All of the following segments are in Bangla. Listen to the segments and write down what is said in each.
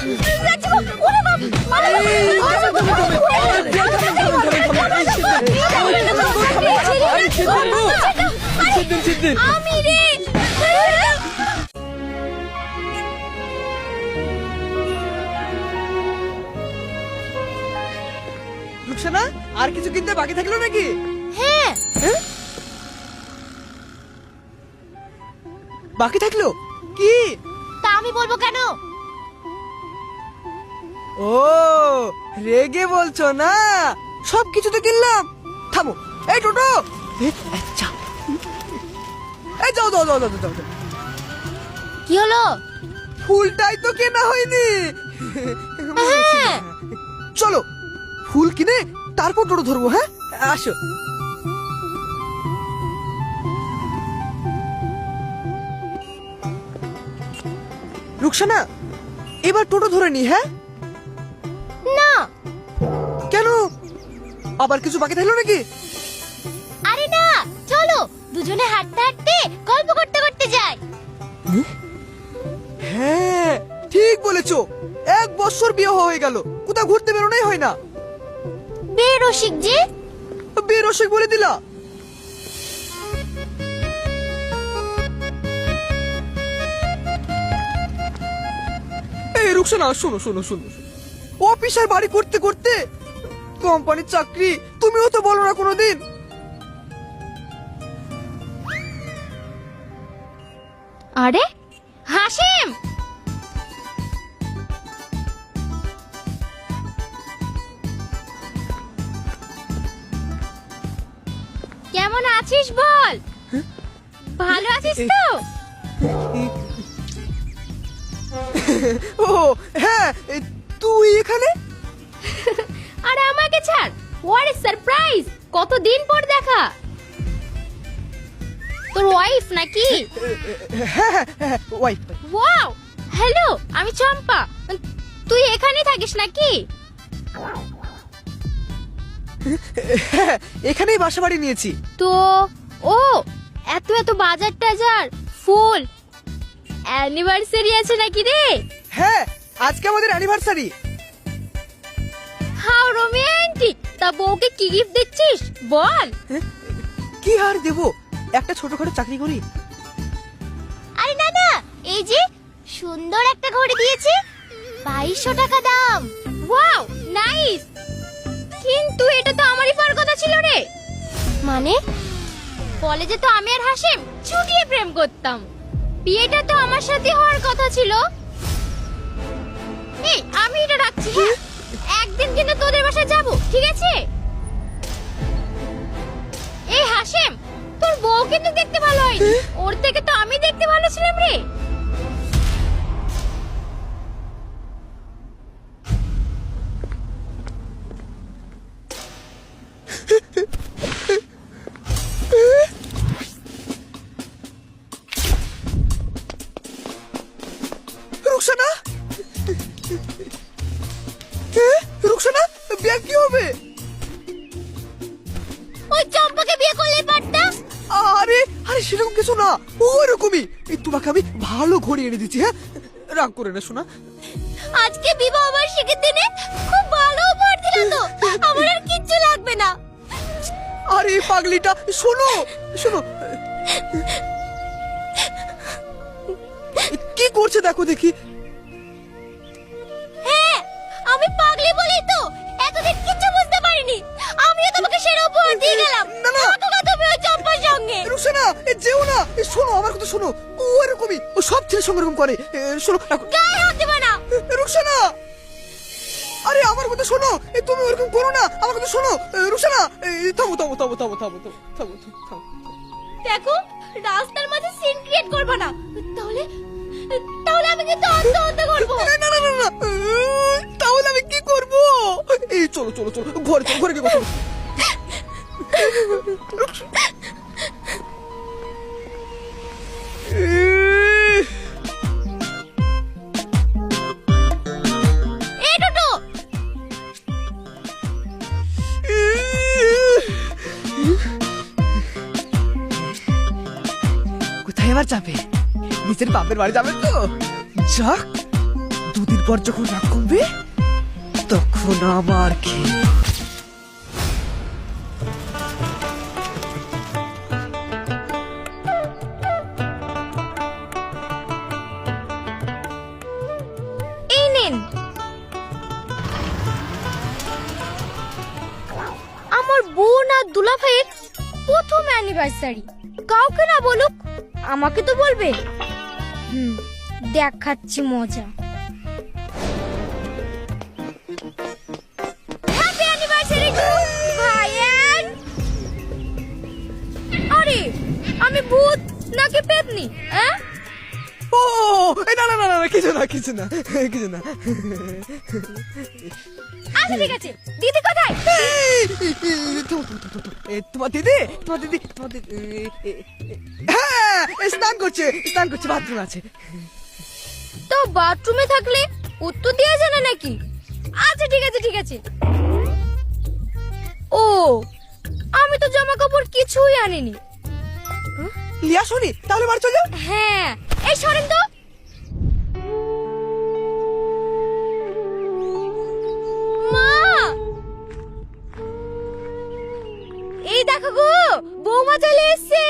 আমি রে রুকসানা, আর কিছু কিনতে বাকি থাকলো নাকি? হ্যাঁ বাকি থাকলো কি? তা আমি বলবো কেন? ও, রেগে বলছো না? সব কিছু তো কিনলাম। থামো, এই টোটো, যাও, এই যাও যাও যাও যাও যাও যাও। কি হলো? ফুলটাই তো কেনা হয়নি। হ্যাঁ। চলো ফুল কিনে তারপর টোটো ধরবো। হ্যাঁ, আসো। রুকসানা, এবার টোটো ধরে নি। হ্যাঁ না, কেন? আবার কিছু বাকি থাকলো নাকি? আরে না, চলো দুজনে হাঁটতে হাঁটতে গল্প করতে করতে যাই। হ্যাঁ, ঠিক বলেছো। 1 বছর বিয়ে হয়ে গেল, কোথাও ঘুরতে বেরোনোই হয় না। বেরসিক যে। বেরসিক বলে দিলা। এই রুকসানা, শোনো শোনো শোনো, অফিসের বাড়ি করতে করতে কোম্পানির চাকরি, তুমিও তো বলো না কোনোদিন। আরে হাসিম, কেমন আছিস বল? ভালো আছিস তো? ও হ্যাঁ, তুই এখানে? আরে আমাকে ছাড়, হোয়াট ইজ সারপ্রাইজ, কতদিন পর দেখা। তোর ওয়াইফ নাকি? হ্যাঁ হ্যাঁ, ওয়াইফ। ওয়াও, হ্যালো, আমি চম্পা। তুই এখানেই থাকিস নাকি? হ্যাঁ, এখানেই বাসা বাড়ি নিয়েছি। তো ও এত এত বাজার টাজার, ফুল, অ্যানিভার্সারি আছে নাকি রে? হ্যাঁ, আজকে আমাদের অ্যানিভার্সারি। How romantic. তা বউকে কি গিফট দিচ্ছিস বল? কি আর দেবো, একটা ছোটখাটো চাকরি করি। আরে না না, এই যে সুন্দর একটা ঘড়ি দিয়েছি, 2200 টাকা দাম। Wow, nice. কিন্তু এটা তো আমারই পাওয়ার কথা ছিল রে। মানে কলেজে তো আমি আর হাসিম ছুটিয়ে প্রেম করতাম, বিয়েটা তো আমার সাথে হওয়ার কথা ছিল। এই আমি এটা রাখছি। হ্যাঁ, একদিন কিন্তু তোদের বাসায় যাব, ঠিক আছে? এই হাসিম, তোর বউ কিন্তু দেখতে ভালো হয়নি, ওর থেকে তো আমি দেখতে ভালো ছিলাম রে। রুকসানা, রুকসানা, বিয়ে কি হবে? ওই চম্পাকে বিয়ে করলে পারতাম। আরে আরে, সেরকম কিছু না, ওরকমই। তোমাকে আমি ভালো ঘড়ি এনে দিচ্ছি। হ্যাঁ, রাগ করে না শোনা। আজকে বিবাহ বার্ষিকীর দিনে খুব ভালো উপহার দিলা তো, আমার আর কিচ্ছু লাগবে না। আরে পাগলিটা, শোনো শোনো, কি করছে দেখো দেখি। হ্যাঁ, আমি পাগলি বলেই তো এতদিন কিচ্ছু বুঝতে পারিনি। আমিও তোমাকে সেরা উপহার দিয়ে গেলাম। না, না। থাকো না তুমি ওই চম্পার সঙ্গে। রুকসানা, যেও না। শোনো আমার কথা শোনো, ও এরকমই, ও সব ছেলের সঙ্গে এরকম করে। শোনো গায়ে হাত দেবে না। রুকসানা, আরে আমার কথা শোনো, তুমি ওরকম করো না, আমার কথা শোনো। রুকসানা, থামো থামো থামো থামো থামো থামো থামো থামো। দেখো, রাস্তার মাঝে সিন ক্রিয়েট করবে না, তাহলে তাহলে আমি কিন্তু আত্মহত্যা করবো। না না না না না, তাহলে আমি কি করব? এই চলো চলো চলো, ঘরে চলো, ঘরে গিয়ে কথা বলি। এই টোটো, কোথায় এবার যাবে? নিজের বাপের বাড়ি যাবে তো? যাক, দুদিন পর যখন রাগ করবে তখন আমার খেয়ে এই নিন। আমার বোন আর দুলাভাইয়ের প্রথম অ্যানিভার্সারি, কাউকে না বলুক, আমাকে তো বলবে। দেখাচ্ছি মজা। হ্যাপি অ্যানিভার্সারি টু ভাইয়ান। আরে আমি ভূত নাকি পেতনি? হ্যাঁ, ও এ না না না না কিছু না কিছু না কিছু না আচ্ছা ঠিক আছে। দিদি কোথায়? তোমার দিদি হ্যাঁ স্নান করছে বাথরুম আছে। তো বাথরুমে থাকলে উত্তর দেওয়া জানে নাকি? আচ্ছা ঠিক আছে। ও, আমি তো জামা কাপড় কিছুই আনিনি। লিয়া শুনি তাহলে বাড়ি চল যাও। হ্যাঁ, এই সরেন তো। মা, এই দেখো গো, বৌমা চলে এসেছে।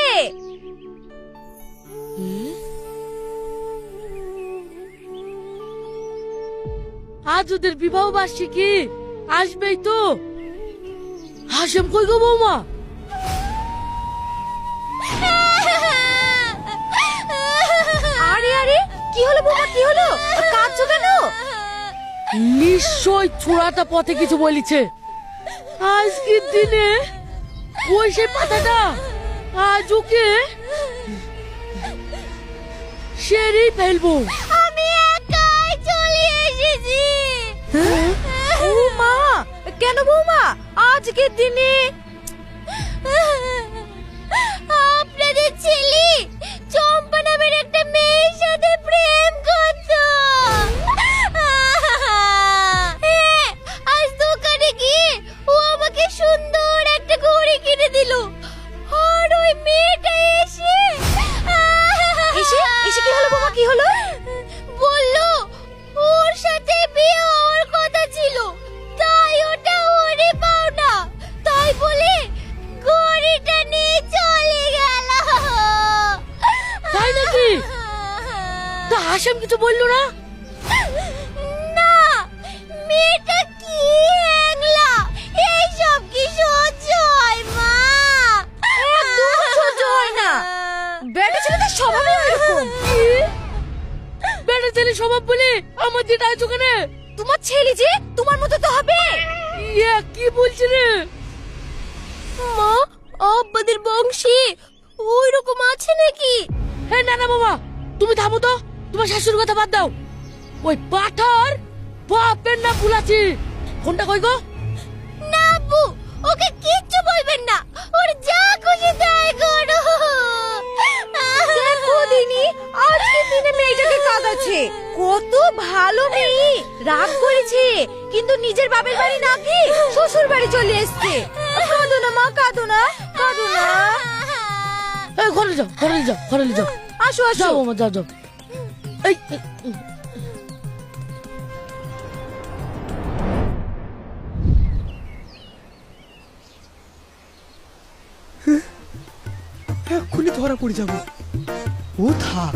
আজ ওদের বিবাহ বার্ষিকী, আসবেই তো। হাসেম কই গো বৌমা? আরে কি হলো বৌমা, কি হলো? কাঁদছো কেন? নিশ্চয় ছোড়াটা পথে কিছু বলিছে। আজকের দিনে ওই সে পাতাটা আজ ওকে সেরেই ফেলবো। আমি একাই চলে এসেছি। ও মা, কেন বৌমা আজকের দিনে? আপনাদের ছেলে চম্পা নামের একটা মেয়ের সাথে প্রেম করতো। হ্যাঁ, আজ দোকানে গিয়ে ও আমাকে সুন্দর একটা ঘড়ি কিনে দিল। আর ওই মেয়েটা এসে কি হলো বাবা, কি হলো? বললো ওর সাথে বিয়ে হওয়ার কথা ছিল, তাই ওটা ওরে পাওনা, তাই বলে ঘড়িটা নিয়ে চলে গেল। তাই নাকি? তা হাসেম কিছু বললো না? না, মেয়েটা কি হ্যাংলা, এইসব কি সহ্য হয় মা? একদম সহ্য হয় না। বেটা ছেলেদের স্বভাবই এরকম। বেটা ছেলে স্বভাব বলে আমার যেটা আছে ওখানে। তোমার ছেলে যে তোমার মতো তো হবে। ইয়া কি বলছি রে? মা, আব্বাদের বংশে ওই রকম আছে নাকি? হ্যাঁ না বাবা, তুমি থামো তো। তোমার শাশুড়ির কথা বাদ দাও। ওই পাঠার বাপের না ভুলাছি। ফোনটা কই গো? না আব্বু, ওকে কিচ্ছু বলবেন না, ওর যা খুশি তাই করো। দেখো দিনি, আজকের দিনে মেয়েটাকে কাঁদাচ্ছে। কত ভালো মেয়ে, রাগ করেছে কিন্তু নিজের বাপের বাড়ি না কি শ্বশুর বাড়ি চলে এসেছে। কাঁদো না মা, কাঁদো না। এই ঘরে যাও। আসো যাও বাবা, যাও। এই এক্ষুনি ধরা পড়ে যাবো। ও থাক,